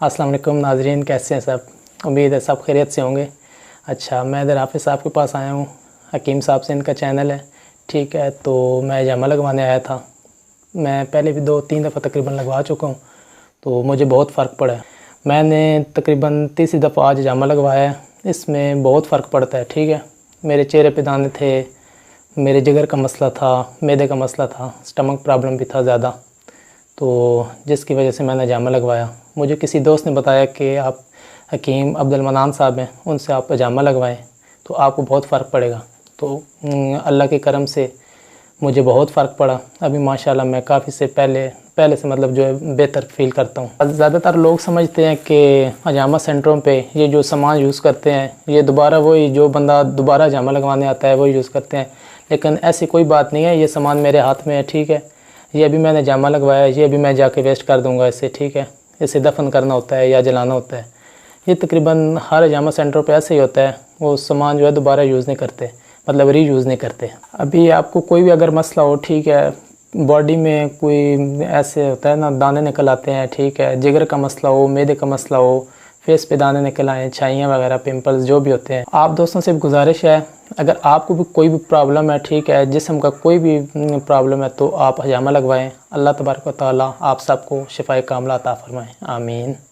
अस्सलाम वालेकुम नाजरीन, कैसे हैं सब। उम्मीद है सब खैरियत से होंगे। अच्छा, मैं इधर हाफिज़ साहब के पास आया हूँ। हकीम साहब से इनका चैनल है, ठीक है। तो मैं जामा लगवाने आया था। मैं पहले भी 2-3 दफ़ा तकरीबन लगवा चुका हूँ, तो मुझे बहुत फ़र्क पड़ा है। मैंने तकरीबन तीसरी दफ़ा आज जामा लगवाया है। इसमें बहुत फ़र्क पड़ता है, ठीक है। मेरे चेहरे पे दाने थे, मेरे जिगर का मसला था, मैदे का मसला था, स्टमक प्रॉब्लम भी था ज़्यादा, तो जिसकी वजह से मैंने जामा लगवाया। मुझे किसी दोस्त ने बताया कि आप हकीम अब्दुल मनान साहब हैं, उनसे आप जामा लगवाएं तो आपको बहुत फ़र्क पड़ेगा। तो अल्लाह के करम से मुझे बहुत फ़र्क पड़ा। अभी माशाल्लाह मैं काफ़ी से पहले से मतलब जो है बेहतर फ़ील करता हूँ। ज़्यादातर लोग समझते हैं कि हजामा सेंटरों पे ये जो सामान यूज़ करते हैं ये दोबारा वही जो बंदा दोबारा हजामा लगवाने आता है वही यूज़ करते हैं, लेकिन ऐसी कोई बात नहीं है। ये सामान मेरे हाथ में है, ठीक है। ये अभी मैंने जामा लगवाया है, ये अभी मैं जाके वेस्ट कर दूँगा इसे, ठीक है। इसे दफन करना होता है या जलाना होता है। ये तकरीबन हर हजामा सेंटर पे ऐसे ही होता है। वो सामान जो है दोबारा यूज़ नहीं करते, मतलब रीयूज़ नहीं करते। अभी आपको कोई भी अगर मसला हो, ठीक है, बॉडी में कोई ऐसे होता है ना, दाने निकल आते हैं, ठीक है, जिगर का मसला हो, मैदे का मसला हो, फेस पे दाने निकल आए, छाइयाँ वगैरह, पिंपल्स जो भी होते हैं, आप दोस्तों से गुजारिश है अगर आपको भी कोई भी प्रॉब्लम है, ठीक है, जिस्म का कोई भी प्रॉब्लम है, तो आप हजामा लगवाएं। अल्लाह तबारक व तआला आप सबको शिफाए कामिला अता फरमाएं। आमीन।